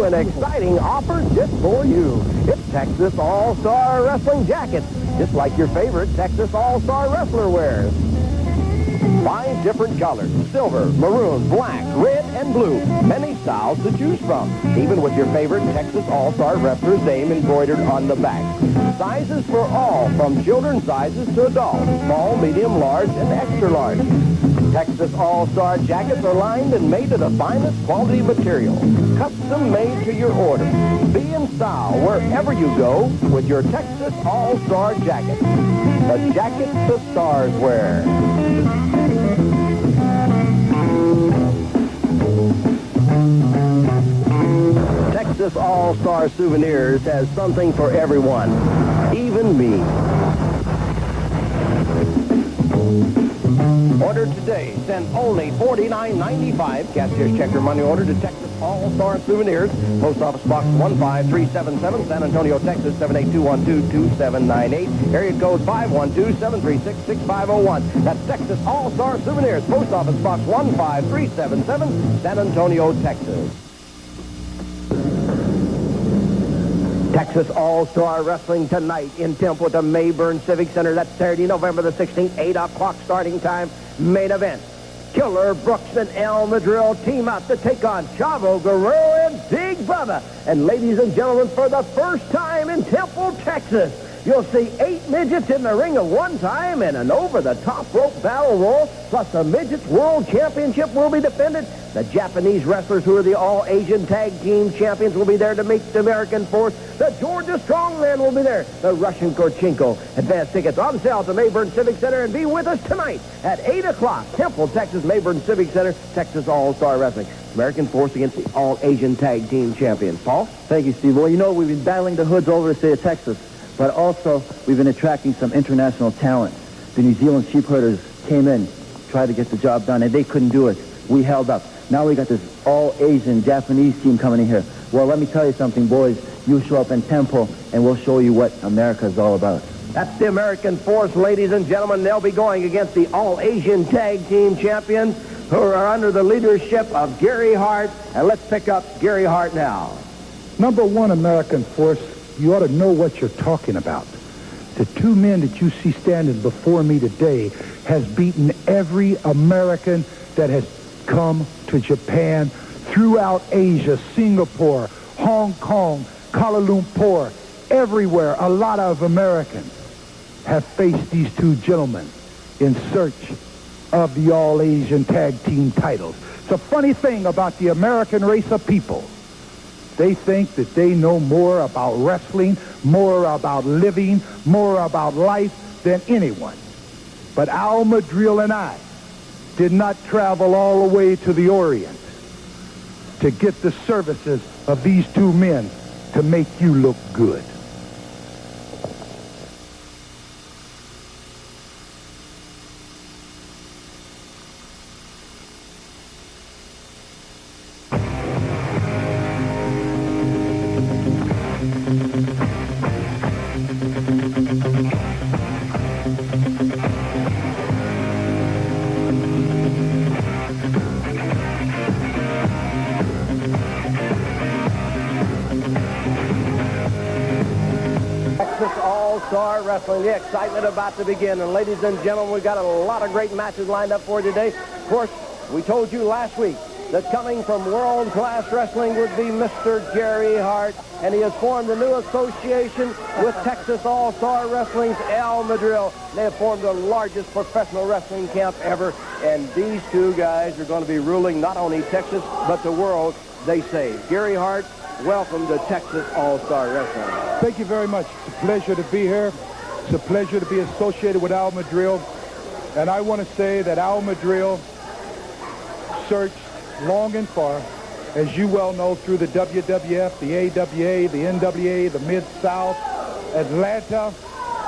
An exciting offer just for you. It's Texas All-Star Wrestling Jackets, just like your favorite Texas All-Star Wrestler wears. 5 different colors: silver, maroon, black, red, and blue. Many styles to choose from, even with your favorite Texas All-Star Wrestler's name embroidered on the back. Sizes for all, from children's sizes to adults: small, medium, large, and extra large. Texas All-Star Jackets are lined and made of the finest quality material, custom made to your order. Be in style wherever you go with your Texas All-Star Jacket. The jacket the stars wear. Texas All-Star Souvenirs has something for everyone, even me. Order today. Send only $49.95. Cashier's check or money order to Texas All-Star Souvenirs. Post Office Box 15377, San Antonio, Texas 78212-2798. Area code 512-736-6501. That's Texas All-Star Souvenirs. Post Office Box 15377, San Antonio, Texas. Texas All-Star Wrestling tonight in Temple at the Mayburn Civic Center. That's Saturday, November the 16th, 8 o'clock starting time. Main event: Killer Brooks and Al Madril team up to take on Chavo Guerrero and Big Bubba. And ladies and gentlemen, for the first time in Temple, Texas, you'll see 8 midgets in the ring at one time and an over-the-top rope battle royal, plus the Midgets World Championship will be defended. The Japanese wrestlers, who are the All-Asian Tag Team Champions, will be there to meet the American Force. The Georgia Strongman will be there. The Russian Korchenko. Advance tickets on sale at the Mayburn Civic Center, and be with us tonight at 8 o'clock. Temple, Texas, Mayburn Civic Center, Texas All-Star Wrestling. American Force against the All-Asian Tag Team Champions. Paul? Thank you, Steve. Well, you know, we've been battling the hoods over the state of Texas, but also we've been attracting some international talent. The New Zealand sheep herders came in, tried to get the job done, and they couldn't do it. We held up. Now we got this all-Asian Japanese team coming in here. Well, let me tell you something, boys. You show up in Temple, and we'll show you what America is all about. That's the American Force, ladies and gentlemen. They'll be going against the All-Asian Tag Team Champions, who are under the leadership of Gary Hart. And let's pick up Gary Hart now. Number one, American Force, you ought to know what you're talking about. The 2 men that you see standing before me today has beaten every American that has come to Japan, throughout Asia, Singapore, Hong Kong, Kuala Lumpur, everywhere. A lot of Americans have faced these 2 gentlemen in search of the All-Asian Tag Team titles. It's a funny thing about the American race of people. They think that they know more about wrestling, more about living, more about life than anyone. But Al Madril and I did not travel all the way to the Orient to get the services of these 2 men to make you look good. All-Star Wrestling, the excitement about to begin. And ladies and gentlemen, we've got a lot of great matches lined up for you today. Of course, we told you last week that coming from world-class wrestling would be Mr. Gary Hart, and he has formed a new association with Texas All-Star Wrestling's Al Madril. They have formed the largest professional wrestling camp ever, and these 2 guys are going to be ruling not only Texas, but the world, they say. Gary Hart, welcome to Texas All-Star Wrestling. Thank you very much. It's a pleasure to be here. It's a pleasure to be associated with Al Madril. And I want to say that Al Madril searched long and far, as you well know, through the WWF, the AWA, the NWA, the Mid-South, Atlanta,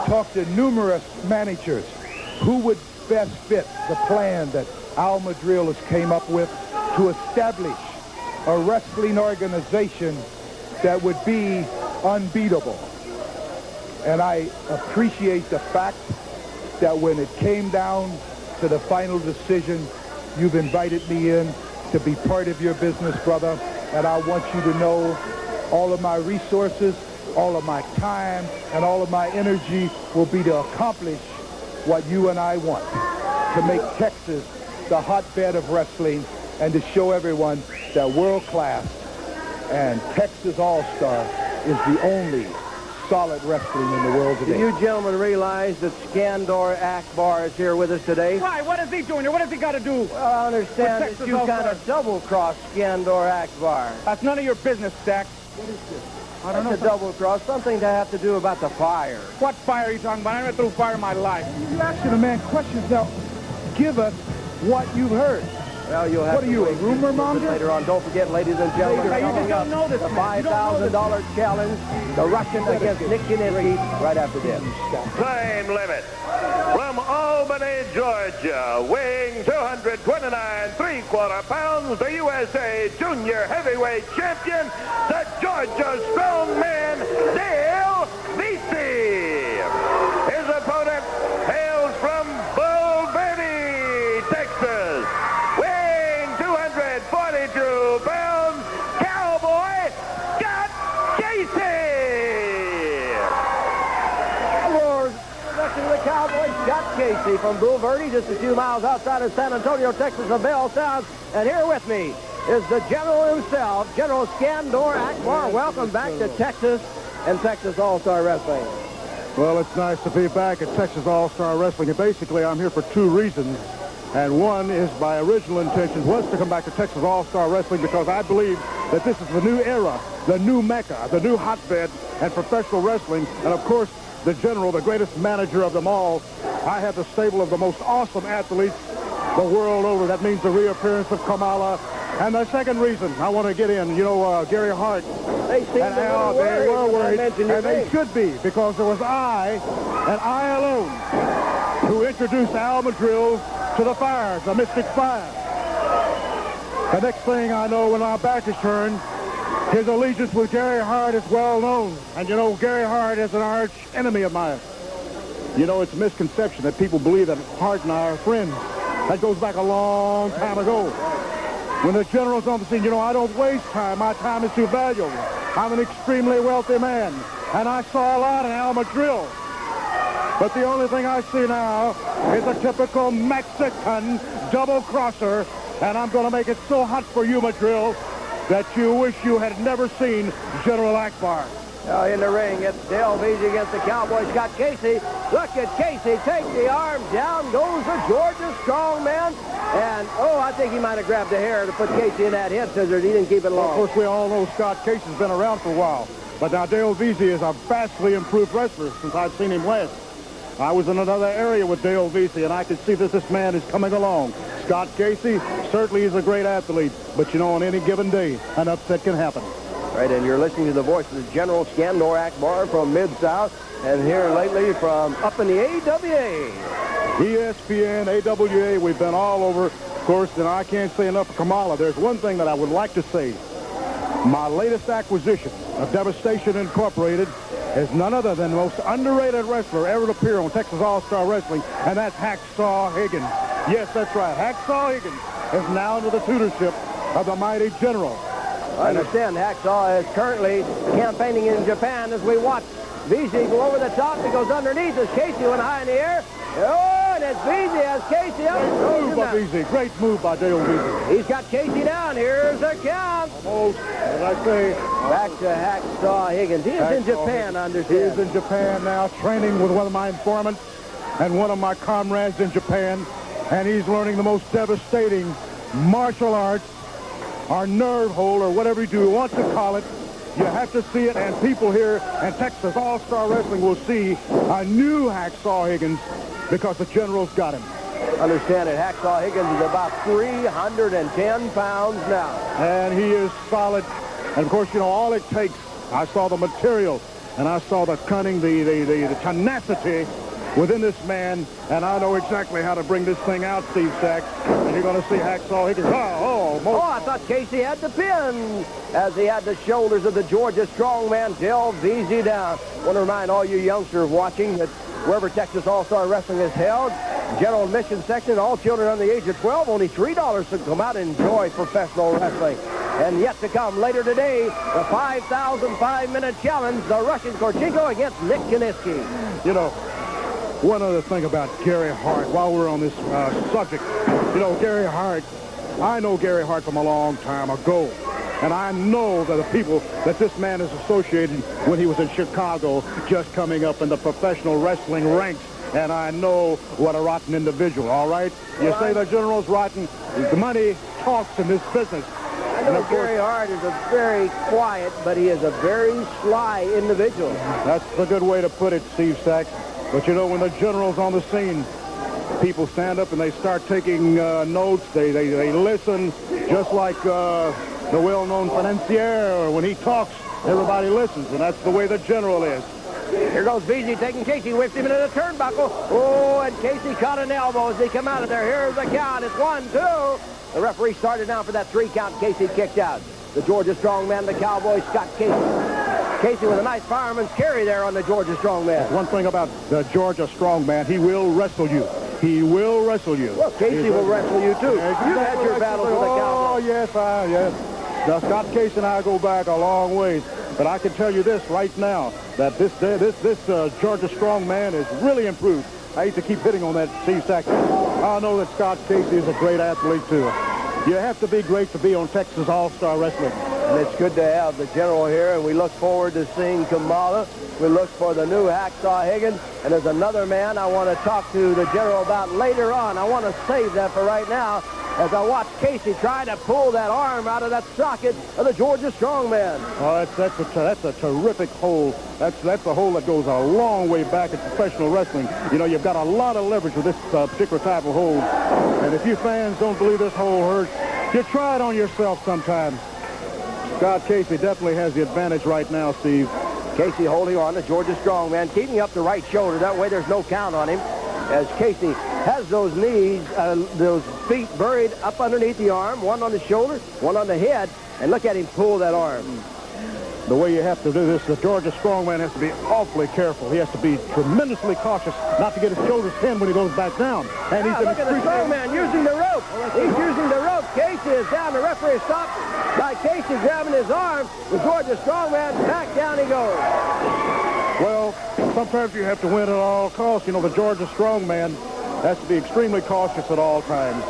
talked to numerous managers who would best fit the plan that Al Madril has came up with to establish a wrestling organization that would be unbeatable. And I appreciate the fact that when it came down to the final decision, you've invited me in to be part of your business, brother. and I want you to know all of my resources, all of my time, and all of my energy will be to accomplish what you and I want, to make Texas the hotbed of wrestling and to show everyone that world-class and Texas All-Star is the only solid wrestling in the world today. Do you gentlemen realize that Skandor Akbar is here with us today? Why? What is he doing here? What has he got to do? Well, I understand that you kind of double-crossed Skandor Akbar. That's none of your business, Stack. What is this? I don't know. A double-cross, something to have to do about the fire. What fire are you talking about? I never threw fire in my life. You asking a man questions now. Give us what you've heard. Well, you'll have what are you, a rumor monger? Later on. Don't forget, ladies and gentlemen, Hey, you just don't know this, the man. $5,000 challenge, the Russian against Nick Kiniski, right after this. Time limit. From Albany, Georgia, weighing 229 3/4 pounds, the USA Junior Heavyweight Champion, the Georgia Strongman, Dale Veasey. His opponent hails from Texas, weighing 242 pounds, Cowboy Scott Casey. Lord, introduction to the Cowboy Scott Casey from Bulverde, just a few miles outside of San Antonio, Texas, of Bell Sound. And here with me is the General himself, General Skandor Akbar. Welcome back to Texas and Texas All-Star Wrestling. Well, it's nice to be back at Texas All-Star Wrestling. And basically, I'm here for two reasons. And one is my original intention was to come back to Texas All-Star Wrestling because I believe that this is the new era, the new Mecca, the new hotbed and professional wrestling. And, of course, the General, the greatest manager of them all. I have the stable of the most awesome athletes the world over. That means the reappearance of Kamala. And the second reason I want to get in, Gary Hart They seem and to Al, be they were worried, and they should be, because it was I, and I alone, who introduced Al Madril to the Fires, the Mystic Fire. The next thing I know, when our back is turned, his allegiance with Gary Hart is well known. And Gary Hart is an arch enemy of mine. It's a misconception that people believe that Hart and I are friends. That goes back a long time ago. When the General's on the scene, I don't waste time. My time is too valuable. I'm an extremely wealthy man. And I saw a lot in Al Madril. But the only thing I see now is a typical Mexican double-crosser. And I'm going to make it so hot for you, Madril, that you wish you had never seen General Akbar. Now in the ring, it's Dale Veasey against the Cowboy Scott Casey. Look at Casey take the arm down. Goes the Georgia Strongman. And, I think he might have grabbed the hair to put Casey in that head scissors. He didn't keep it long. Of course, we all know Scott Casey's been around for a while. But now Dale Veasey is a vastly improved wrestler since I've seen him last. I was in another area with Dale Veasey, and I could see that this man is coming along. Scott Casey certainly is a great athlete. But, on any given day, an upset can happen. Right, and you're listening to the voice of the General Skandor Akbar from Mid-South, and here lately from up in the AWA. ESPN, AWA, we've been all over, of course, and I can't say enough for Kamala. There's one thing that I would like to say. My latest acquisition of Devastation Incorporated is none other than the most underrated wrestler ever to appear on Texas All-Star Wrestling, and that's Hacksaw Higgins. Yes, that's right. Hacksaw Higgins is now under the tutorship of the mighty General. I understand Hacksaw is currently campaigning in Japan as we watch Veasey go over the top. He goes underneath as Casey went high in the air. And it's Veasey as Casey up. Great move by Veasey. Great move by Dale Veasey. He's got Casey down. Here's the count. Almost, as I say. Back to Hacksaw Higgins. He is in Japan, I understand. He is in Japan now, training with one of my informants and one of my comrades in Japan. And he's learning the most devastating martial arts, or nerve hole, or whatever you want to call it. You have to see it, and people here in Texas All-Star Wrestling will see a new Hacksaw Higgins because the General's got him. Understand it. Hacksaw Higgins is about 310 pounds now. And he is solid. And, of course, all it takes, I saw the material, and I saw the cunning, the tenacity within this man, and I know exactly how to bring this thing out, Steve Sachs. And you're going to see Hacksaw Higgins. I thought Casey had the pin as he had the shoulders of the Georgia Strongman, Dale Veasey, down. I want to remind all you youngsters watching that wherever Texas All-Star Wrestling is held, general admission section, all children under the age of 12, only $3 to come out and enjoy professional wrestling. And yet to come later today, the 5,000 5-minute challenge, the Russian Korchenko against Nick Kiniski. You know, one other thing about Gary Hart, while we're on this subject, you know, Gary Hart, I know Gary Hart from a long time ago. And I know that the people that this man is associated when he was in Chicago, just coming up in the professional wrestling ranks. And I know what a rotten individual, all right? You say the general's rotten, the money talks in this business. I know Gary Hart is a very quiet, but he is a very sly individual. That's a good way to put it, Steve Sachs. But you know, when the general's on the scene, people stand up and they start taking notes. They listen, just like the well-known financier. When he talks, everybody listens, and that's the way the general is. Here goes Veasey taking Casey, whips him into the turnbuckle. Oh, and Casey caught an elbow as they come out of there. Here's the count. It's 1, 2. The referee started now for that 3 count. Casey kicked out. The Georgia Strongman, the Cowboy, Scott Casey. Casey with a nice fireman's carry there on the Georgia Strongman. One thing about the Georgia Strongman, he will wrestle you. He will wrestle you. Well, Casey will wrestle you, too. You've had your battles with the Cowboy. Oh, yes. Now, Scott Casey and I go back a long ways. But I can tell you this right now, that this Georgia Strongman is really improved. I hate to keep hitting on that, Steve Sachs. I know that Scott Casey is a great athlete, too. You have to be great to be on Texas All-Star Wrestling. And it's good to have the general here, and we look forward to seeing Kamala. We look for the new Hacksaw Higgins, and there's another man I want to talk to the general about later on. I want to save that for right now as I watch Casey try to pull that arm out of that socket of the Georgia Strongman. Oh, that's a terrific hold. That's a hold that goes a long way back in professional wrestling. You know, you've got a lot of leverage with this particular type of hold. And if you fans don't believe this hold hurts, you try it on yourself sometime. Scott Casey definitely has the advantage right now, Steve. Casey holding on to Georgia Strongman, keeping up the right shoulder. That way there's no count on him. As Casey has those knees, those feet buried up underneath the arm, one on the shoulder, one on the head, and look at him pull that arm. The way you have to do this, the Georgia Strongman has to be awfully careful. He has to be tremendously cautious not to get his shoulders pinned when he goes back down. And he's look at the Strongman using the rope. He's using the rope. Casey is down. The referee stopped by Casey grabbing his arm. The Georgia Strongman, back down he goes. Well, sometimes you have to win at all costs. You know, the Georgia Strongman has to be extremely cautious at all times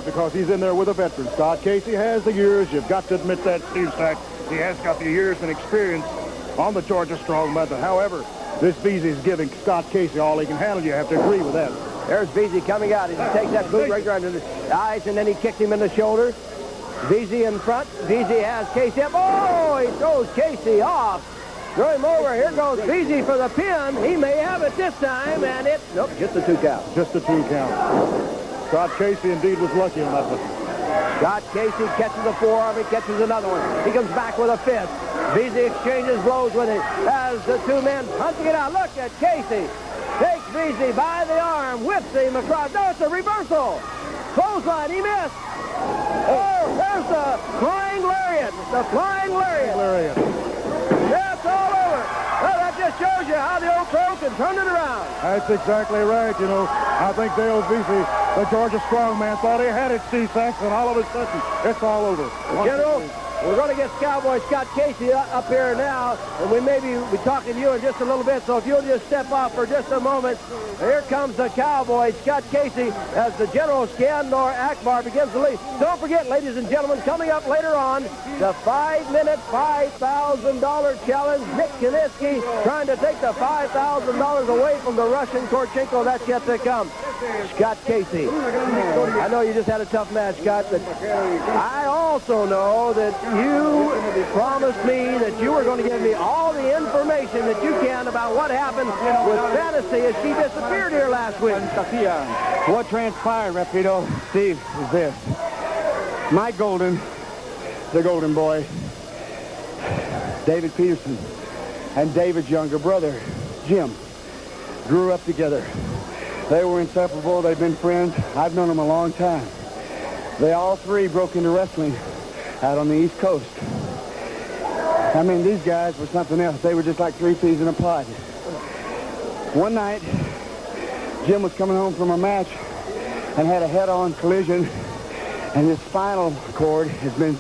because he's in there with a veteran. Scott Casey has the years. You've got to admit that, Steve Sachs. He has got the years and experience on the Georgia Strongman. However, this Veasey is giving Scott Casey all he can handle. You have to agree with that. There's Veasey coming out. He takes that boot right under the eyes, and then he kicks him in the shoulder. Veasey in front. Veasey has Casey up. Oh, he throws Casey off. Throw him over. Here goes Veasey for the pin. He may have it this time, and it... Nope, just a 2 count. Just a 2 count. Scott Casey indeed was lucky on that one. Scott Casey catches a forearm. He catches another one. He comes back with a fist. Veasey exchanges blows with him as the 2 men punching it out. Look at Casey. Takes Veasey by the arm, whips him across. No, it's a reversal. Clothesline, he missed. Oh, there's the flying lariat. The flying lariat. That's all over. Well, that just shows you how the old pro can turn it around. That's exactly right. You know, I think Dale Veasey, the Georgia Strongman, thought he had it, Steve Sachs, and all of a sudden, it's all over. General, we're going to get Cowboy Scott Casey up here now, and we may be talking to you in just a little bit, so if you'll just step off for just a moment. Here comes the Cowboy Scott Casey as the General Skandor Akbar begins to lead. Don't forget, ladies and gentlemen, coming up later on, the 5-minute, $5,000 challenge. Nick Kiniski trying to take the $5,000 away from the Russian Korchenko. That's yet to come. Scott Casey. I know you just had a tough match, Scott, but I also know that you promised me that you were going to give me all the information that you can about what happened with Fantasy as she disappeared here last week. What transpired, Rapido, Steve, is this. Mike Golden, the Golden Boy, David Peterson, and David's younger brother, Jim, grew up together. They were inseparable. They've been friends. I've known them a long time. They all 3 broke into wrestling out on the East Coast. I mean, these guys were something else. They were just like 3 peas in a pod. One night, Jim was coming home from a match and had a head-on collision, and his spinal cord has been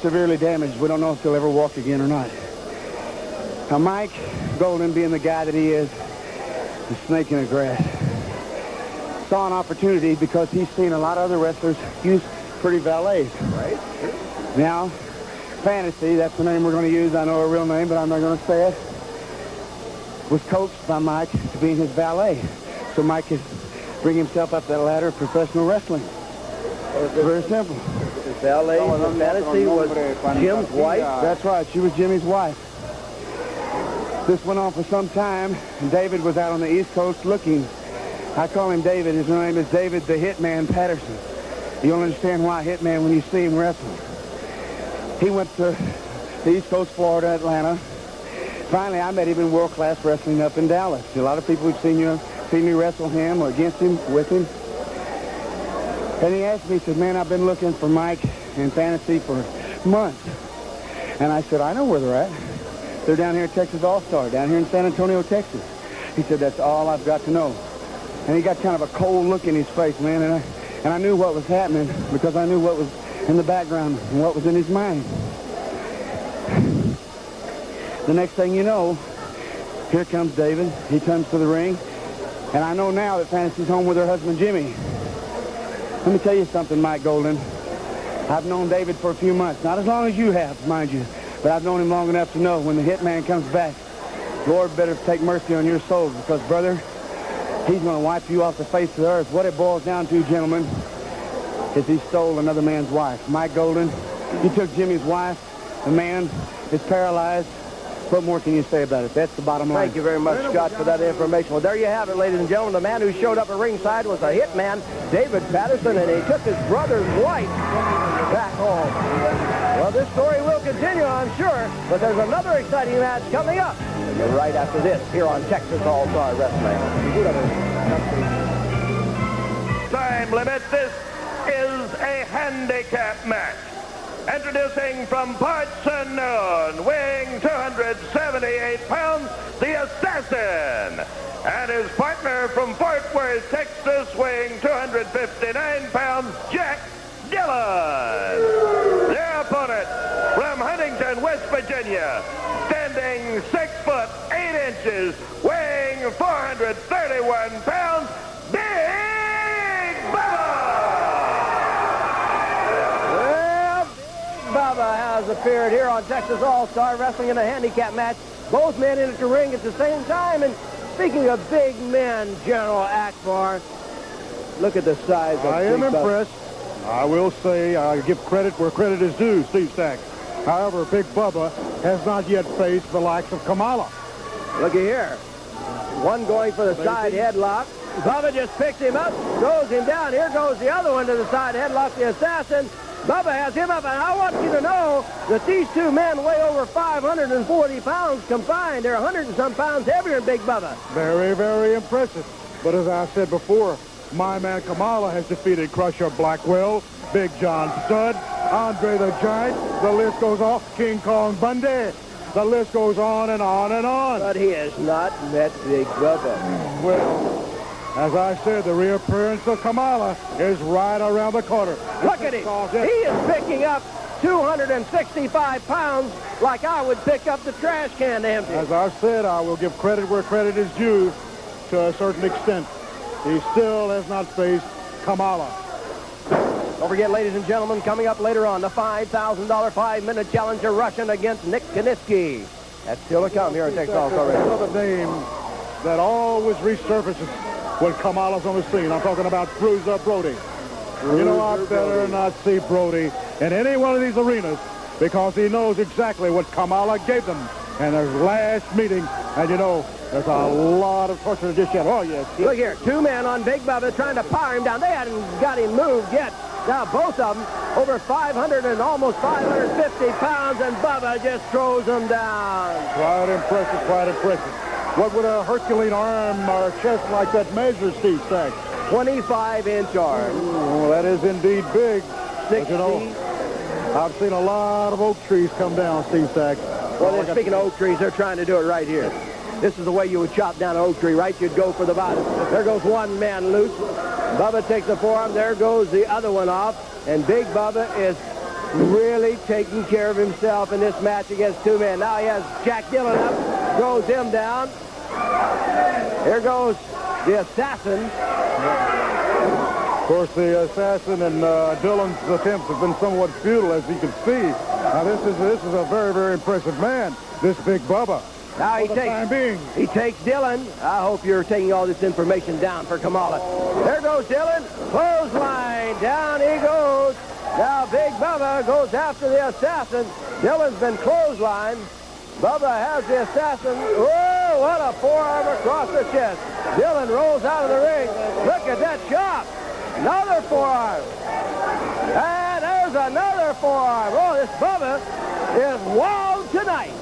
severely damaged. We don't know if he'll ever walk again or not. Now, Mike Golden, being the guy that he is, the snake in the grass, saw an opportunity because he's seen a lot of other wrestlers use pretty valets. Right. Now, Fantasy, that's the name we're going to use. I know a real name, but I'm not going to say it, was coached by Mike to be his valet. So Mike could bring himself up that ladder of professional wrestling. It's very simple. His valet in Fantasy was Jim's wife? That's right. She was Jimmy's wife. This went on for some time, and David was out on the East Coast looking. I call him David. His name is David the Hitman Patterson. You'll understand why Hitman when you see him wrestle. He went to the East Coast, Florida, Atlanta. Finally, I met him in world-class wrestling up in Dallas. A lot of people have seen me wrestle him or against him, with him. And he asked me, he said, man, I've been looking for Mike and Fantasy for months. And I said, I know where they're at. They're down here at Texas All-Star, down here in San Antonio, Texas. He said, that's all I've got to know. And he got kind of a cold look in his face, man, and I knew what was happening because I knew what was in the background and what was in his mind. The next thing you know, here comes David. He comes to the ring, and I know now that Fantasy's home with her husband, Jimmy. Let me tell you something, Mike Golden. I've known David for a few months, not as long as you have, mind you, but I've known him long enough to know when the Hitman comes back, Lord better take mercy on your soul because, brother, he's going to wipe you off the face of the earth. What it boils down to, gentlemen, is he stole another man's wife. Mike Golden, you took Jimmy's wife. The man is paralyzed. What more can you say about it? That's the bottom line. Thank you very much, Scott, for that information. Well, there you have it, ladies and gentlemen. The man who showed up at ringside was a Hitman, David Patterson, and he took his brother's wife back home. Well, this story will continue, I'm sure, but there's another exciting match coming up. And you're right after this here on Texas All-Star Wrestling. Time limit. This is a handicap match. Introducing from parts unknown, weighing 278 pounds, the Assassin. And his partner from Fort Worth, Texas, weighing 259 pounds, Jack Dillon. Their opponent from Huntington, West Virginia, standing 6 foot 8 inches, weighing 431 pounds, Big Bubba. Bubba has appeared here on Texas All-Star Wrestling in a handicap match. Both men in the ring at the same time. And speaking of big men, General Akbar, look at the size of I am Big Bubba. impressed. I will say I give credit where credit is due, Steve Stacks. However, Big Bubba has not yet faced the likes of Kamala. Looky here. One going for the side headlock. Bubba just picks him up, throws him down. Here goes the other one to the side headlock, the Assassin. Bubba has him up, and I want you to know that these two men weigh over 540 pounds combined. They're 100 and some pounds heavier than Big Bubba. Very, very impressive. But as I said before, my man Kamala has defeated Crusher Blackwell, Big John Studd, Andre the Giant. The list goes off. King Kong Bundy. The list goes on and on and on. But he has not met Big Bubba. Well, as I said, the reappearance of Kamala is right around the corner. Look at him. He is picking up 265 pounds like I would pick up the trash can to empty. As I said, I will give credit where credit is due to a certain extent. He still has not faced Kamala. Don't forget, ladies and gentlemen, coming up later on, the $5,000 5-minute challenger Russian against Nick Kiniski. That's still to come here at Texas All-Star Wrestling. Another name that always resurfaces when Kamala's on the scene. I'm talking about Bruiser Brody. You know, I better not see Brody in any one of these arenas because he knows exactly what Kamala gave them in their last meeting. And, you know, there's a lot of torture to dish out. Oh, yes. Look here, two men on Big Bubba trying to power him down. They hadn't got him moved yet. Now, both of them over 500 and almost 550 pounds, and Bubba just throws them down. Quite impressive, quite impressive. What would a Herculean arm or chest like that measure, Steve Stacks? 25-inch arm. Well, that is indeed big. 60. You know, I've seen a lot of oak trees come down, Steve Stacks. Well, speaking of oak trees, they're trying to do it right here. This is the way you would chop down an oak tree, right? You'd go for the bottom. There goes one man loose. Bubba takes the forearm. There goes the other one off. And Big Bubba is really taking care of himself in this match against two men. Now he has Jack Dillon up, throws him down. Here goes the Assassin. Of course, the Assassin and Dillon's attempts have been somewhat futile, as you can see. Now, this is a very, very impressive man, this big Bubba. Now he takes Dillon. I hope you're taking all this information down for Kamala. There goes Dillon. Clothesline. Down he goes. Now Big Bubba goes after the Assassin. Dillon's been clotheslined. Bubba has the Assassin. Whoa, what a forearm across the chest. Dillon rolls out of the ring. Look at that chop. Another forearm. And there's another forearm. Oh, this Bubba is wild tonight.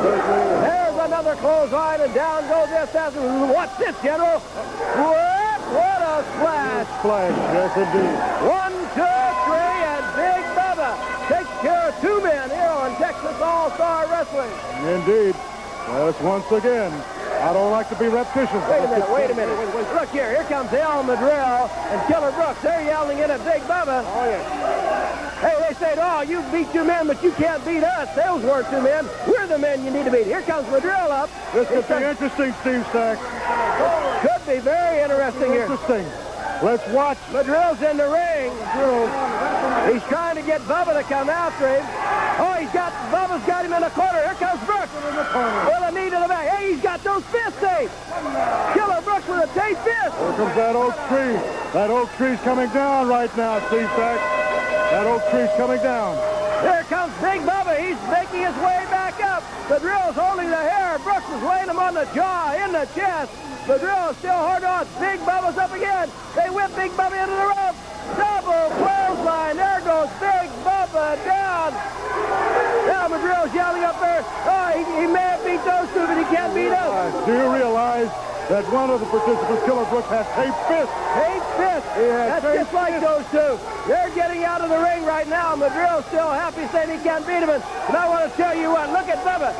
There's another clothesline, and down goes the Assassin. What's this, General? What a splash. Splash, yes, indeed. 1, 2, 3, and Big Bubba takes care of two men here on Texas All-Star Wrestling. Indeed. Yes, once again, I don't like to be repetitious. Wait a minute. Look here comes Al Madril and Killer Brooks. They're yelling in at Big Bubba. Oh, yes. Hey, they said, oh, you beat two men, but you can't beat us. Those weren't two men. We're the men you need to beat. Here comes Madril up. This could be interesting, Steve Stack. Could be very interesting here. Interesting. Let's watch. Madril's in the ring. He's trying to get Bubba to come after him. Oh, Bubba's got him in the corner. Here comes Brooks. With a knee to the back. Hey, he's got those fists taped. Killer Brooks with a taped fist. Here comes that oak tree. That oak tree's coming down right now, Steve Stack. That oak tree's coming down. Here comes Big Bubba. He's making his way back up. Madril's holding the hair. Brooks is laying him on the jaw, in the chest. Madril is still hard on. Big Bubba's up again. They whip Big Bubba into the rope. Double clothesline. There goes Big Bubba down. Now Madril's yelling up there. Oh, he may have beat those two, but he can't beat us. Do you realize that one of the participants, Killer Brooks, has taped fists? Taped fists. That's just like those two. They're getting out of the ring right now. Madril's still happy saying he can't beat him. And I want to tell you what. Look at Bubba.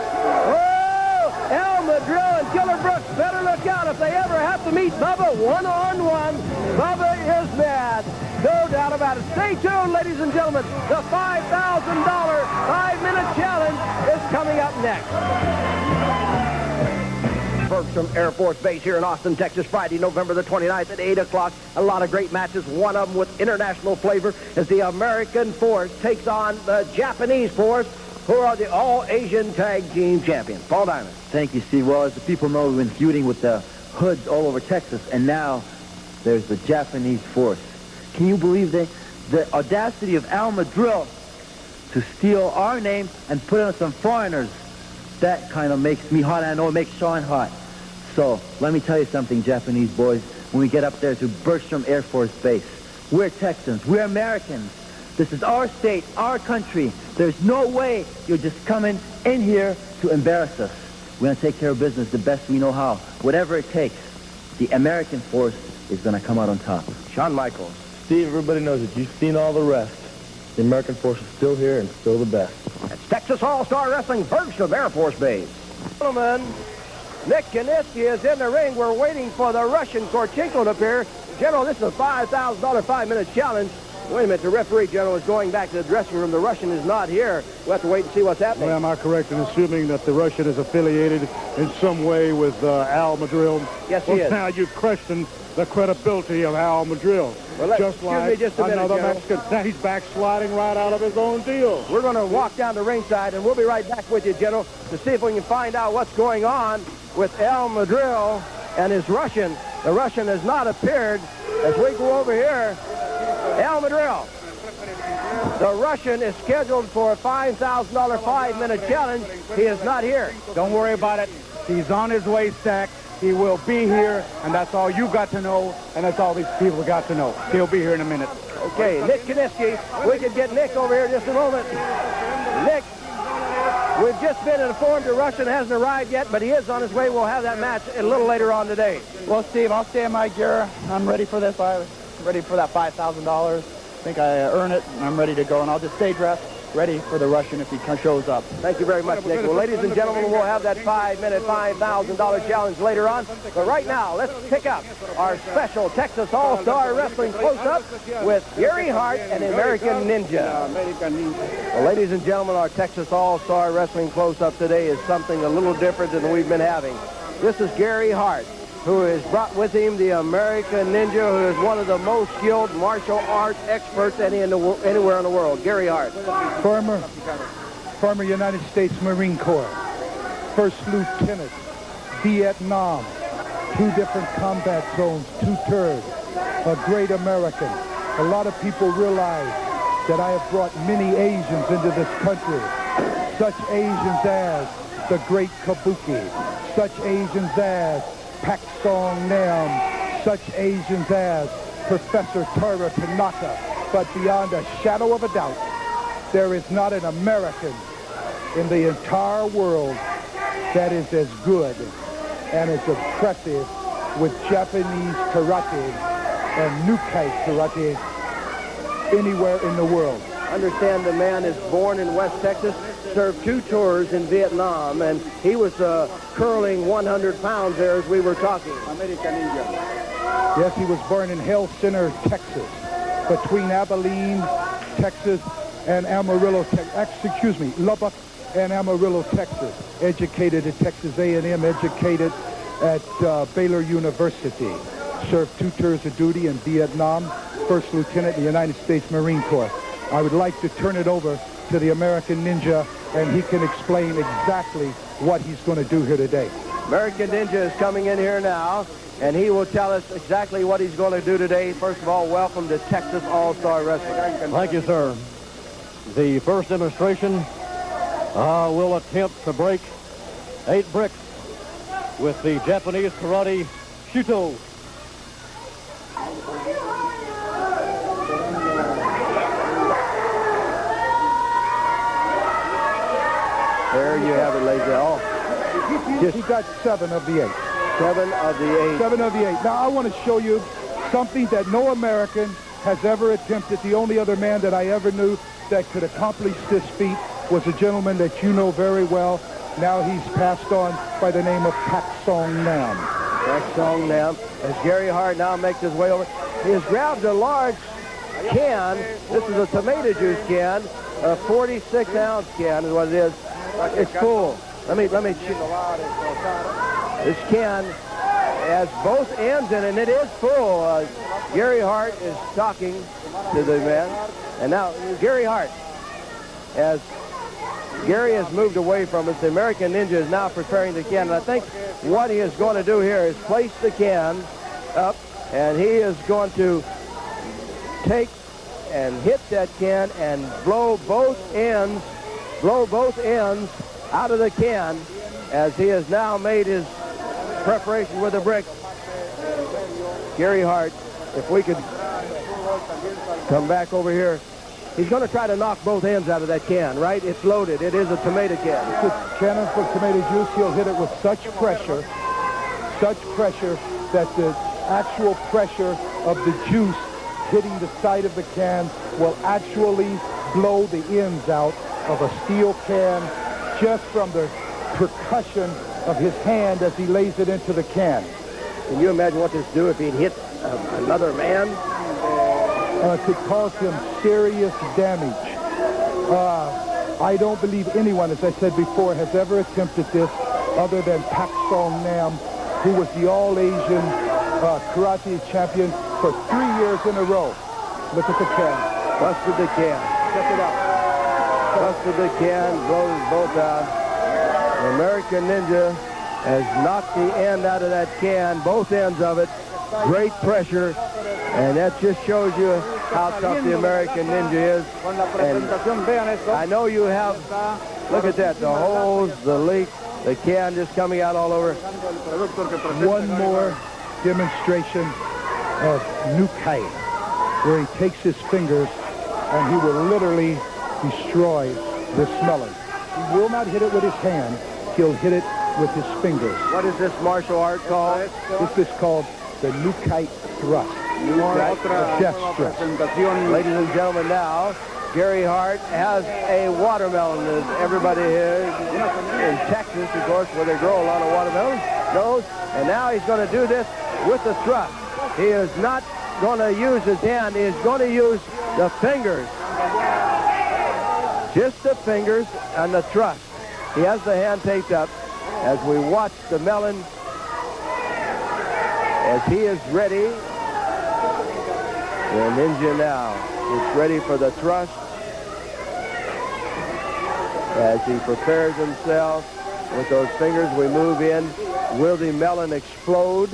Al Madril and Killer Brooks better look out if they ever have to meet Bubba one-on-one. Bubba is mad. No doubt about it. Stay tuned, ladies and gentlemen. The $5,000 5-minute challenge is coming up next. Bergstrom Air Force Base here in Austin, Texas, Friday, November the 29th at 8 o'clock. A lot of great matches. One of them with international flavor as the American Force takes on the Japanese Force, who are the All-Asian Tag Team Champions. Paul Diamond. Thank you, Steve. Well, as the people know, we've been feuding with the hoods all over Texas, and now there's the Japanese Force. Can you believe the audacity of Al Madril to steal our name and put on some foreigners? That kind of makes me hot, and I know it makes Shawn hot. So, let me tell you something, Japanese boys. When we get up there to Bergstrom Air Force Base, we're Texans, we're Americans. This is our state, our country. There's no way you're just coming in here to embarrass us. We're going to take care of business the best we know how. Whatever it takes, the American Force is going to come out on top. Shawn Michaels. Steve, everybody knows that you've seen all the rest. The American Force is still here and still the best. That's Texas All-Star Wrestling, Bergstrom Air Force Base. Gentlemen, Nick Kiniski is in the ring. We're waiting for the Russian Korchenko to appear. General, this is a $5,000 5-minute challenge. Wait a minute, the referee, General, is going back to the dressing room. The Russian is not here. We'll have to wait and see what's happening. Well, am I correct in assuming that the Russian is affiliated in some way with Al Madril? Yes, he is. Now you question the credibility of Al Madril. Well, just like another Mexican. Now he's backsliding right out of his own deal. We're going to walk down to ringside, and we'll be right back with you, General, to see if we can find out what's going on with Al Madril and his Russian. The Russian has not appeared. As we go over here, Al Madril. The Russian is scheduled for a $5,000 5-minute challenge. He is not here. Don't worry about it. He's on his way, Stack. He will be here, and that's all you got to know, and that's all these people got to know. He'll be here in a minute. Okay, Nick Kiniski. We can get Nick over here in just a moment. Nick, we've just been informed the Russian hasn't arrived yet, but he is on his way. We'll have that match a little later on today. Well, Steve, I'll stay in my gear. I'm ready for this. I'm ready for that $5,000. I think I earn it, and I'm ready to go, and I'll just stay dressed. ready for the Russian if he shows up. Thank you very much, Nick. Well, ladies and gentlemen, we'll have that 5-minute, $5,000 challenge later on. But right now, let's pick up our special Texas All-Star Wrestling Close-Up with Gary Hart and the American Ninja. Well, ladies and gentlemen, our Texas All-Star Wrestling Close-Up today is something a little different than we've been having. This is Gary Hart, who has brought with him the American Ninja, who is one of the most skilled martial arts experts anywhere in the world. Gary Hart. Former United States Marine Corps, First Lieutenant, Vietnam, 2 different combat zones, 2 tours, a great American. A lot of people realize that I have brought many Asians into this country, such Asians as the great Kabuki, such Asians as Pak Song Nam, such Asians as Professor Tara Tanaka. But beyond a shadow of a doubt, there is not an American in the entire world that is as good and as impressive with Japanese karate and Nukai karate anywhere in the world. Understand the man is born in West Texas, served 2 tours in Vietnam, and he was curling 100 pounds there as we were talking. Yes, he was born in Hell Center, Texas, between Abilene, Texas, and Amarillo, Lubbock and Amarillo, Texas. Educated at Texas A&M, educated at Baylor University. Served 2 tours of duty in Vietnam, First Lieutenant in the United States Marine Corps. I would like to turn it over to the American Ninja, and he can explain exactly what he's going to do here today. American Ninja is coming in here now, and he will tell us exactly what he's going to do today. First of all, welcome to Texas All-Star Wrestling. Thank you, sir. The first demonstration will attempt to break 8 bricks with the Japanese karate Shuto. There you have it, ladies. He got 7 of the 8. 7 of the 8. 7 of the 8. Now, I want to show you something that no American has ever attempted. The only other man that I ever knew that could accomplish this feat was a gentleman that you know very well. Now he's passed on by the name of Pak Song Nam. Pak Song Nam. As Gary Hart now makes his way over, he has grabbed a large can. This is a tomato juice can, a 46-ounce can is what it is. It's full. Let me. This can has both ends in it, and it is full. Gary Hart is talking to the man, and now Gary Hart, as Gary has moved away from us, the American Ninja is now preparing the can, and I think what he is going to do here is place the can up, and he is going to take and hit that can and blow both ends out of the can, as he has now made his preparation with the brick. Gary Hart, if we could come back over here. He's going to try to knock both ends out of that can, right? It's loaded. It is a tomato can. It's a cannon for tomato juice. He'll hit it with such pressure that the actual pressure of the juice hitting the side of the can will actually blow the ends out of a steel can just from the percussion of his hand as he lays it into the can. Can you imagine what this do if he'd hit another man? Could cause him serious damage. I don't believe anyone, as I said before, has ever attempted this other than Pak Song Nam, who was the All-Asian karate champion for 3 years in a row. Look at the can. Busted the can. Check it out. Busted the can, blows both out. The American Ninja has knocked the end out of that can, both ends of it. Great pressure, and that just shows you how tough the American Ninja is. And I know you have, look at that, the holes, the leak, the can just coming out all over. One more demonstration of Nukai, where he takes his fingers and he will literally destroy this melon. He will not hit it with his hand. He'll hit it with his fingers. What is this martial art called? This is called the Nukai thrust. Death thrust. Ladies and gentlemen, now Gary Hart has a watermelon, as everybody here in Texas, of course, where they grow a lot of watermelons, knows. And now he's going to do this with the thrust. He is not going to use his hand. He's going to use the fingers. Just the fingers and the thrust. He has the hand taped up as we watch the melon as he is ready. The ninja now is ready for the thrust as he prepares himself with those fingers. We move in. Will the melon explode?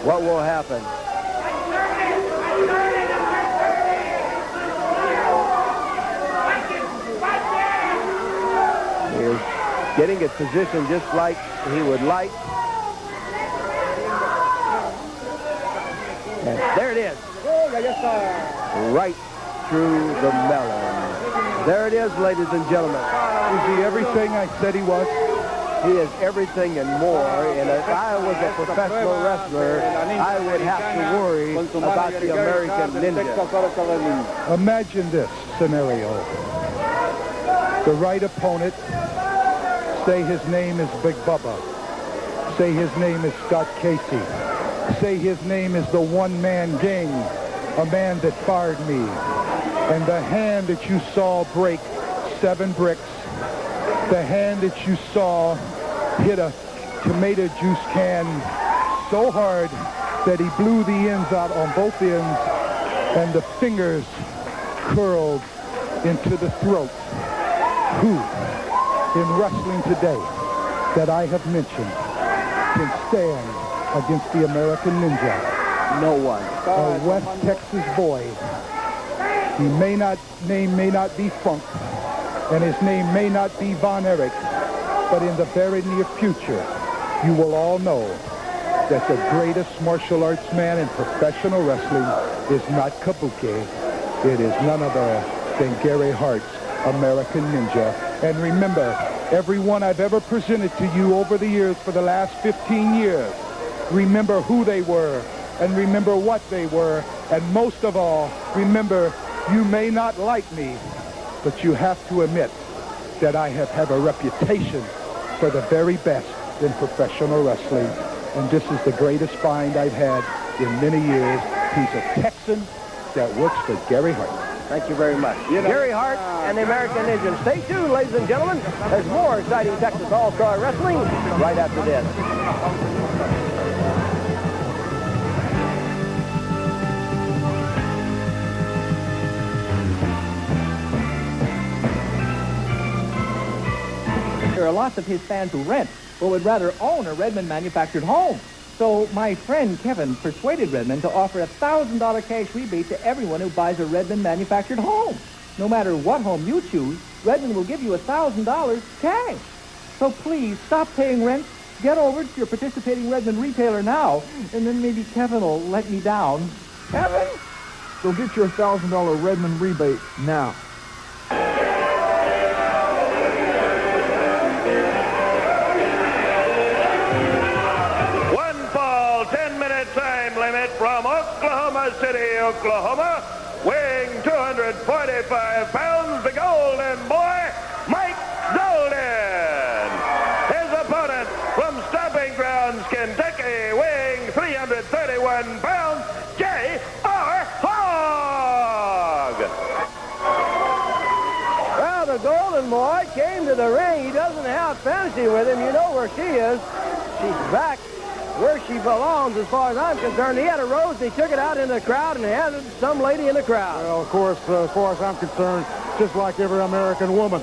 What will happen? He is getting it positioned just like he would like. And there it is. Right through the melon. There it is, ladies and gentlemen. Is he everything I said he was? He is everything and more. And if I was a professional wrestler, I would have to worry about the American Ninja. Imagine this scenario. The right opponent, say his name is Big Bubba. Say his name is Scott Casey. Say his name is the one-man gang, a man that fired me. And the hand that you saw break 7 bricks, the hand that you saw hit a tomato juice can so hard that he blew the ends out on both ends, and the fingers curled into the throat. Who in wrestling today that I have mentioned can stand against the American Ninja? No one. A West Texas boy. Name may not be Funk, and his name may not be Von Erich, but in the very near future, you will all know that the greatest martial arts man in professional wrestling is not Kabuki. It is none other than Gary Hart's American Ninja. And remember, everyone I've ever presented to you over the years for the last 15 years, remember who they were, and remember what they were, and most of all, remember, you may not like me, but you have to admit that I have a reputation for the very best in professional wrestling, and this is the greatest find I've had in many years. He's a Texan that works for Gary Hart. Thank you very much. Gary Hart and the American Ninja. Stay tuned, ladies and gentlemen. There's more exciting Texas All-Star Wrestling right after this. There are lots of his fans who rent or would rather own a Redmond manufactured home. So my friend Kevin persuaded Redmond to offer a $1,000 cash rebate to everyone who buys a Redmond manufactured home. No matter what home you choose, Redmond will give you $1,000 cash. So please stop paying rent, get over to your participating Redmond retailer now, and then maybe Kevin will let me down. Kevin? So get your $1,000 Redmond rebate now. From Oklahoma City, Oklahoma, weighing 245 pounds, the Golden Boy, Mike Golden. His opponent from Stomping Grounds, Kentucky, weighing 331 pounds, JR Hogg. Well, the Golden Boy came to the ring. He doesn't have fantasy with him. You know where she is. She's back where she belongs, as far as I'm concerned. He had a rose, he took it out into the crowd and handed it to some lady in the crowd. Well, of course, as far as I'm concerned, just like every American woman.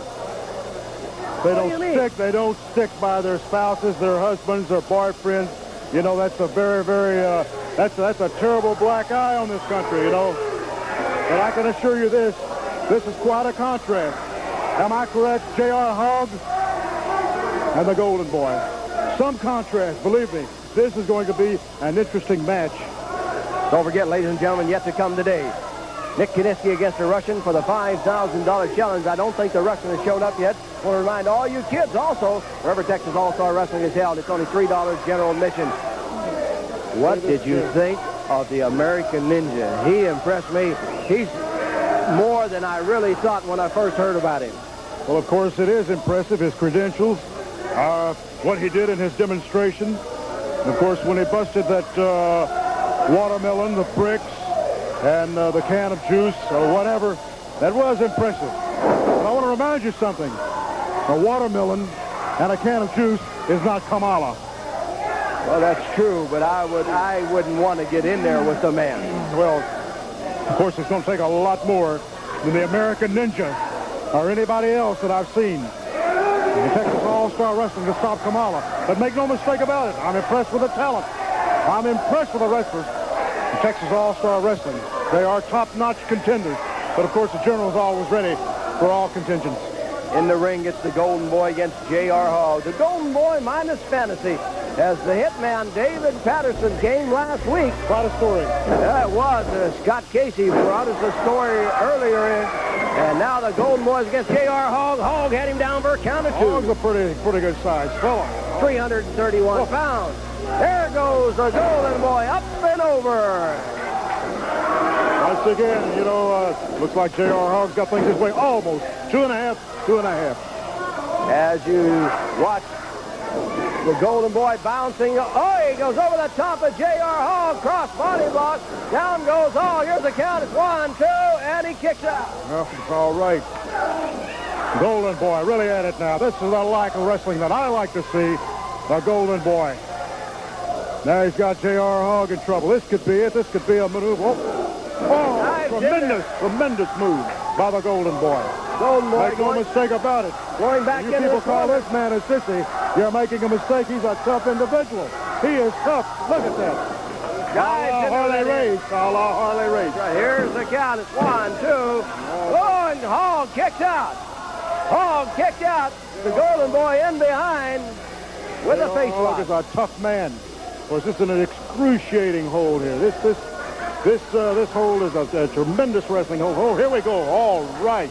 They don't stick by their spouses, their husbands, their boyfriends. You know, that's a very, very, that's a terrible black eye on this country, you know. But I can assure you this is quite a contrast. Am I correct, JR Hogg and the Golden Boy? Some contrast, believe me. This is going to be an interesting match. Don't forget, ladies and gentlemen, yet to come today, Nick Kiniski against the Russian for the $5,000 challenge. I don't think the Russian has showed up yet. I want to remind all you kids also, wherever Texas All-Star Wrestling is held, it's only $3 general admission. What did you think of the American Ninja? He impressed me. He's more than I really thought when I first heard about him. Well, of course, it is impressive, his credentials, what he did in his demonstration. And of course, when he busted that watermelon, the bricks, and the can of juice or whatever, that was impressive. But I want to remind you something. A watermelon and a can of juice is not Kamala. Well, that's true, but I wouldn't want to get in there with the man. Well, of course, it's going to take a lot more than the American Ninja or anybody else that I've seen in Texas All-Star Wrestling to stop Kamala. But make no mistake about it, I'm impressed with the talent. I'm impressed with the wrestlers in Texas All-Star Wrestling. They are top-notch contenders. But, of course, the General's always ready for all contingents. In the ring, it's the Golden Boy against JR Hogg. The Golden Boy minus fantasy as the hitman David Patterson came last week. Quite a story. Yeah, it was. Scott Casey brought us a story earlier in. And now the Golden Boys against JR Hogg. Hogg had him down for a count of 2. Hogg's a pretty good size fella. 331 pounds. There goes the Golden Boy up and over. Once again, you know, looks like JR Hogg's got things his way. Almost 2.5. As you watch the Golden Boy bouncing. Oh, he goes over the top of JR Hogg. Cross body block. Down goes Hogg. Here's the count. It's 1, 2, and he kicks out. Well, it's all right. Golden Boy really at it now. This is the like of wrestling that I like to see. The Golden Boy. Now he's got JR Hogg in trouble. This could be it. This could be a maneuver. Oh, tremendous move by the Golden Boy. Golden Boy. Make no mistake about it. Going back you people call this man a sissy. You're making a mistake. He's a tough individual. He is tough. Look at that. Harley Race. Harley Race. Here's the count. It's 1, 2. Oh, and Hogg kicked out. Hogg kicked out. The Golden Boy in behind with a face lock. Hogg is a tough man. Of course, this is an excruciating hold here. This hold is a tremendous wrestling hold. Oh, here we go. All right.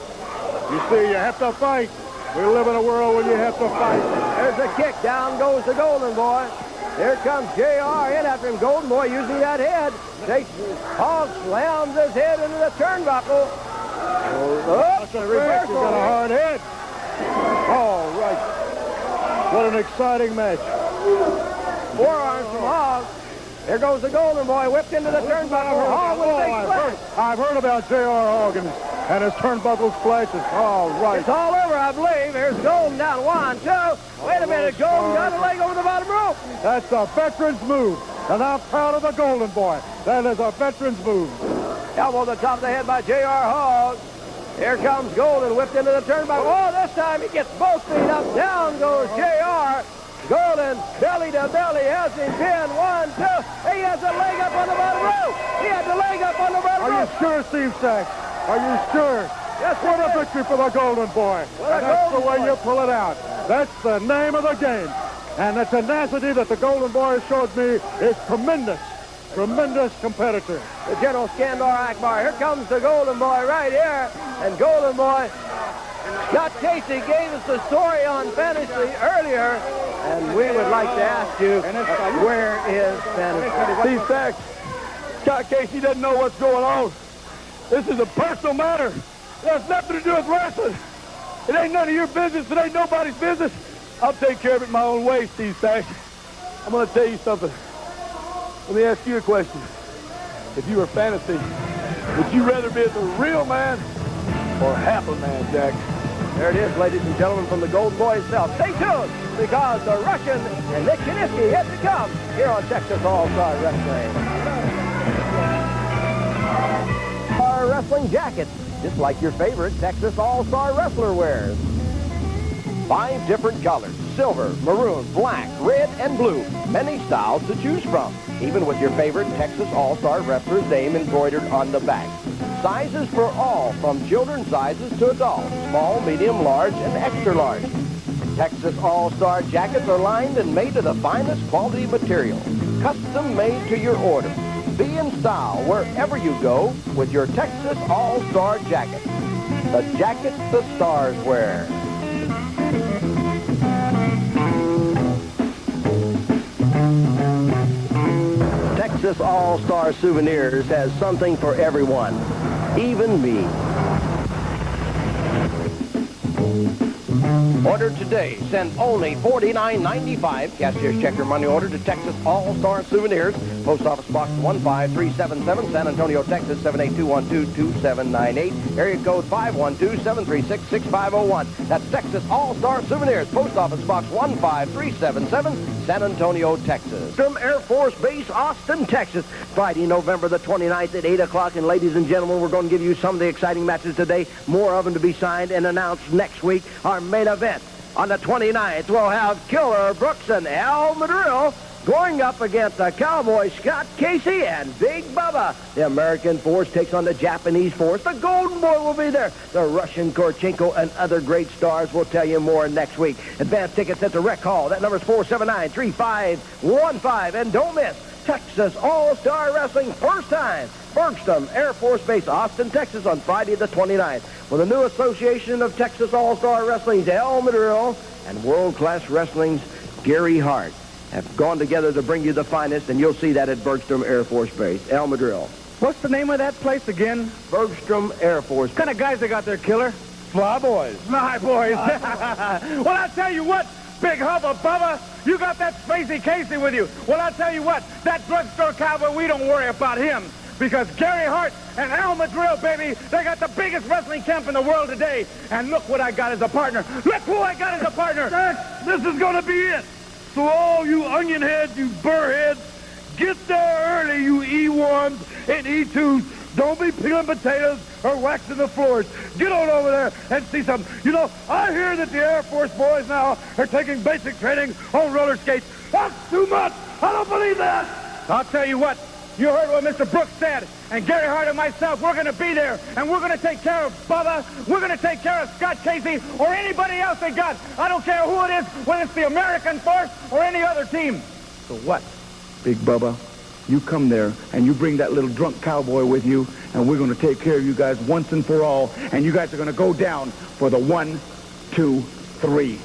You see, you have to fight. We live in a world where you have to fight. There's a kick. Down goes the Golden Boy. Here comes JR in after him. Golden Boy using that head. Hogg slams his head into the turnbuckle. That's a reversal. He's got a hard head. All right. What an exciting match. Forearms from Hogg. There goes the Golden Boy, whipped into the turnbuckle. Hogg with a big splash. I've heard about JR Hogg and his turnbuckle splashes. All right. It's all over, I believe. Here's Golden down. 1, 2. Wait a minute. Golden got a leg over the bottom rope. That's a veteran's move. And I'm proud of the Golden Boy. That is a veteran's move. Elbow to the top of the head by JR Hogg. Here comes Golden, whipped into the turnbuckle. Oh, this time he gets both feet up. Down goes JR. Golden, belly to belly, has him pinned. 1, 2. He has a leg up on the bottom rope. He has a leg up on the bottom rope. Are you sure, Steve Sachs? Are you sure? Yes, what a victory for the Golden Boy. And that's the way you pull it out. That's the name of the game. And the tenacity that the Golden Boy showed me is tremendous. Tremendous competitor. The General Skandar Akbar. Here comes the Golden Boy right here. And Golden Boy, Scott Casey gave us the story on fantasy earlier. And we would like to ask you, where is fantasy? Steve Sachs, Scott Casey doesn't know what's going on. This is a personal matter. It has nothing to do with wrestling. It ain't none of your business. It ain't nobody's business. I'll take care of it my own way, Steve Sachs. I'm going to tell you something. Let me ask you a question. If you were fantasy, would you rather be the real man or half a man, Jack? There it is, ladies and gentlemen, from the Golden Boy himself. Stay tuned, because the Russian and Nick Kiniski yet to come here on Texas All-Star Wrestling. Our wrestling jackets, just like your favorite Texas All-Star wrestler wears. 5 different colors: silver, maroon, black, red, and blue. Many styles to choose from, even with your favorite Texas All-Star wrestler's name embroidered on the back. Sizes for all, from children's sizes to adults, small, medium, large, and extra large. Texas All-Star jackets are lined and made of the finest quality material, custom made to your order. Be in style wherever you go with your Texas All-Star jacket. The jackets the stars wear. Texas All-Star Souvenirs has something for everyone. even me. Order today. Send only $49.95. Cashier's check your money order to Texas All-Star Souvenirs. Post Office Box 15377, San Antonio, Texas 78212-2798. Area code 512-736-6501. That's Texas All-Star Souvenirs. Post Office Box 15377, San Antonio, Texas. From Air Force Base, Austin, Texas. Friday, November the 29th at 8 o'clock. And ladies and gentlemen, we're going to give you some of the exciting matches today. More of them to be signed and announced next week. Our main event on the 29th, we'll have Killer Brooks and Al Madril going up against the Cowboy Scott Casey and Big Bubba. The American Force takes on the Japanese Force. The Golden Boy will be there. The Russian Korchenko and other great stars. We'll tell you more next week. Advance tickets at the Rec Hall. That number is 479-3515. And don't miss Texas All-Star Wrestling first time. Bergstrom Air Force Base, Austin, Texas on Friday the 29th. With the new association of Texas All-Star Wrestling's Al Madril and World Class Wrestling's Gary Hart have gone together to bring you the finest, and you'll see that at Bergstrom Air Force Base. Al Madril. What's the name of that place again? Bergstrom Air Force. What kind of guys they got there, Killer? Fly boys. Fly boys. Well, I tell you what, Big Hubba Bubba, you got that Spacey Casey with you. Well, I tell you what, that drugstore cowboy, we don't worry about him. Because Gary Hart and Al Madril, baby, they got the biggest wrestling camp in the world today. And look what I got as a partner. Look who I got as a partner. This is going to be it. So all you onion heads, you burr heads, get there early, you E1s and E2s. Don't be peeling potatoes or waxing the floors. Get on over there and see something. You know, I hear that the Air Force boys now are taking basic training on roller skates. That's too much. I don't believe that. I'll tell you what. You heard what Mr. Brooks said. And Gary Hart and myself, we're going to be there. And we're going to take care of Bubba. We're going to take care of Scott Casey or anybody else they got. I don't care who it is, whether it's the American Force or any other team. So what, Big Bubba? You come there and you bring that little drunk cowboy with you, and we're going to take care of you guys once and for all. And you guys are going to go down for the 1, 2, 3.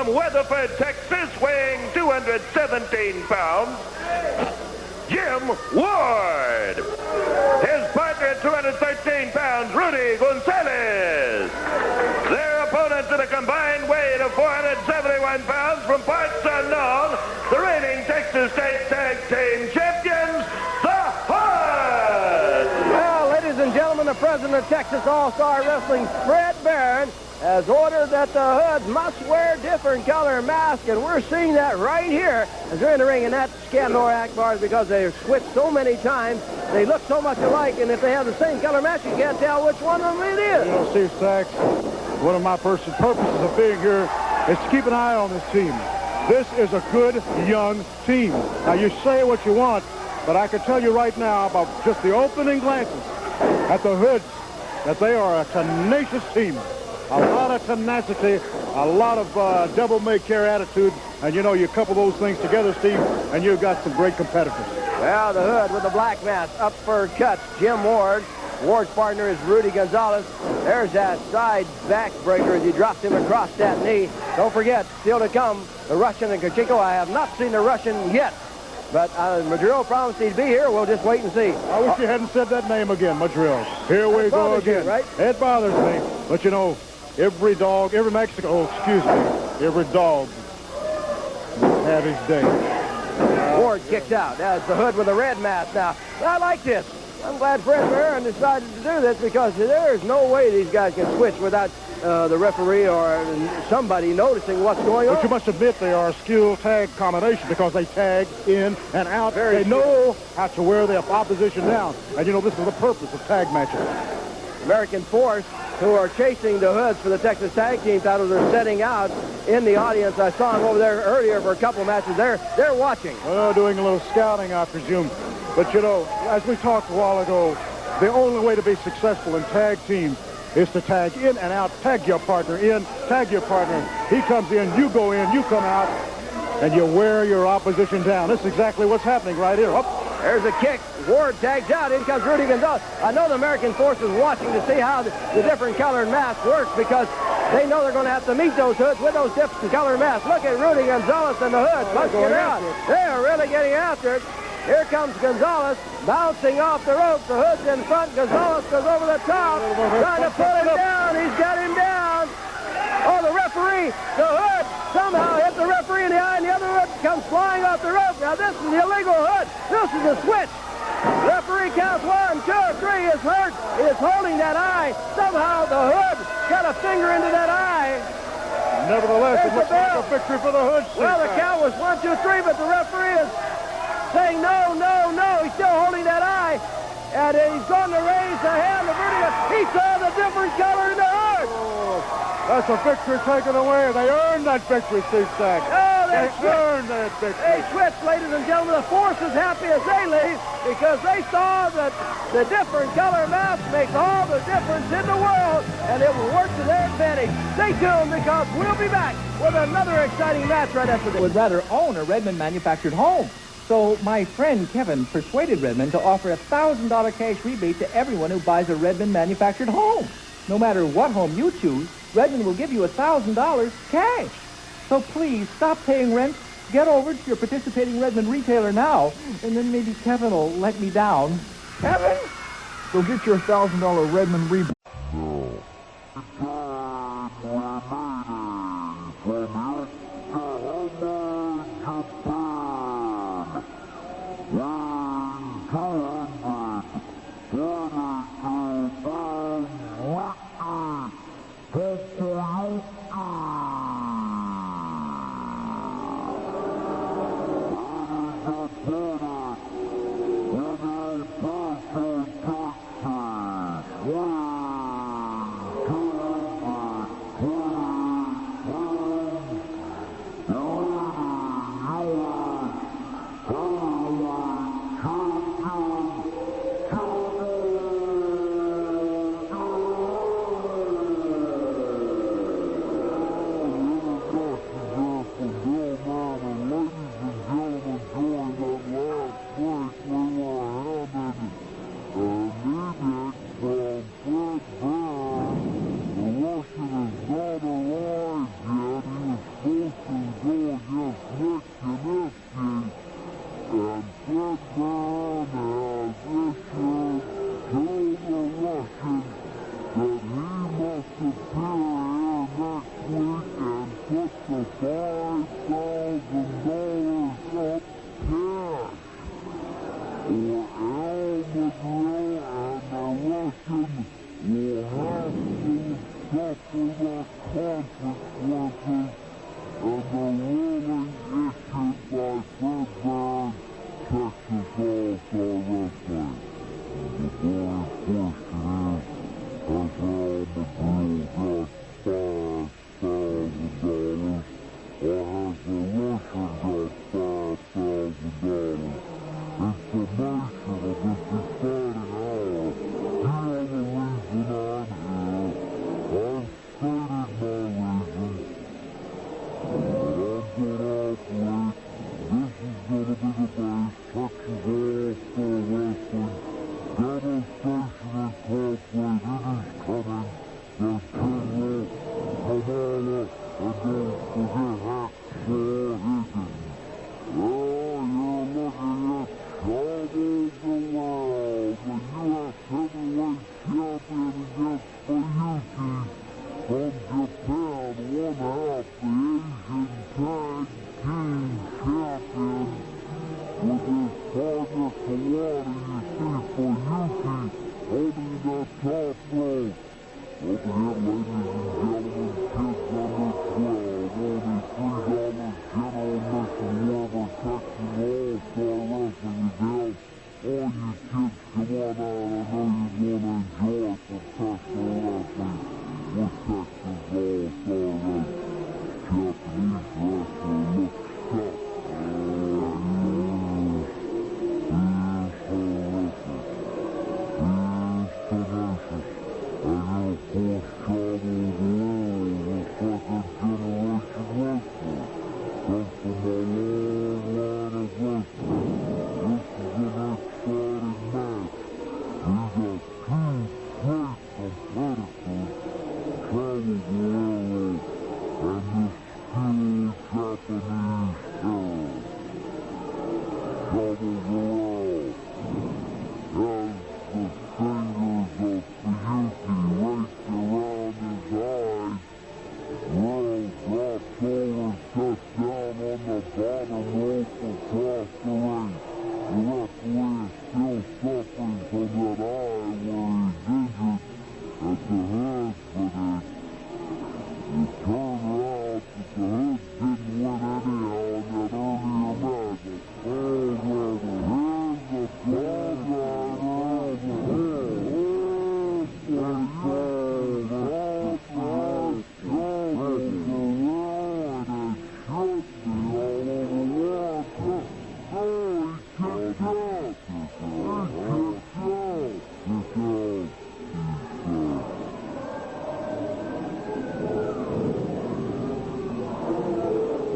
Weatherford, Texas, weighing 217 pounds, Jim Ward. His partner at 213 pounds, Rudy Gonzales. Their opponents at a combined weight of 471 pounds from parts unknown, the reigning Texas State Tag Team Champions, the Hoods. Well, ladies and gentlemen, the president of Texas All-Star Wrestling, Fred Barron, has ordered that the Hoods must wear different color masks, and we're seeing that right here as they're in the ring, and that's Scandor Akbar's because they've switched so many times. They look so much alike, and if they have the same color mask, you can't tell which one of them it is. You know, Steve Sachs, one of my purposes of being here is to keep an eye on this team. This is a good, young team. Now, you say what you want, but I can tell you right now about just the opening glances at the Hoods that they are a tenacious team. A lot of tenacity, a lot of devil-may-care attitude, and you know, you couple those things together, Steve, and you've got some great competitors. Well, the Hood with the black mask, up for cuts, Jim Ward. Ward's partner is Rudy Gonzales. There's that side backbreaker as he drops him across that knee. Don't forget, still to come, the Russian and Korchenko. I have not seen the Russian yet, but Madril promised he'd be here. We'll just wait and see. I wish you hadn't said that name again, Madril. Here we go again. You, right? It bothers me, but you know, every dog, every Mexican, every dog have his day. Ward kicked out. That's the Hood with the red mask now. I like this. I'm glad Fred Barron decided to do this because there's no way these guys can switch without the referee or somebody noticing what's going on. But you must admit they are a skilled tag combination because they tag in and out. They know how to wear the opposition down. And you know, this is the purpose of tag matches. American Force, who are chasing the Hoods for the Texas Tag Team titles, are setting out in the audience. I saw them over there earlier for a couple of matches. They're watching. Well, doing a little scouting, I presume. But, you know, as we talked a while ago, the only way to be successful in tag teams is to tag in and out, tag your partner in, tag your partner. He comes in, you go in, you come out. and you wear your opposition down. This is exactly what's happening right here. Up. There's a kick. Ward tags out. In comes Rudy Gonzales. I know the American force is watching to see how the different colored masks work because they know they're going to have to meet those hoods with those different colored masks. Look at Rudy Gonzales and the hood. Let's get out. They are really getting after it. Here comes Gonzales, bouncing off the rope. The hood's in front. Gonzales goes over the top, trying to pull him down. He's got him down. Oh, the referee, the hood, somehow hit the referee in the eye, and the other hood comes flying off the rope. Now, this is the illegal hood. This is the switch. Referee counts 1, 2, 3. Is hurt. He is holding that eye. Somehow the hood got a finger into that eye. Nevertheless, it looks like a victory for the hood. Well, the count was 1, 2, 3, but the referee is saying no, no, no. He's still holding that eye. And he's going to raise the hand of Rudy. He saw the different color in the hood. That's a victory taken away. They earned that victory, Steve Stack. Oh, they earned that victory. They switched, ladies and gentlemen. The force is happy as they leave because they saw that the different color mask makes all the difference in the world, and it will work to their advantage. Stay tuned because we'll be back with another exciting match right after this. Would rather own a Redmond manufactured home. So my friend Kevin persuaded Redmond to offer a $1,000 cash rebate to everyone who buys a Redmond manufactured home. No matter what home you choose, Redmond will give you $1,000 cash. So please stop paying rent, get over to your participating Redmond retailer now, and then maybe Kevin will let me down. Kevin? Go get your $1,000 Redmond rebate. Chavo Guerrero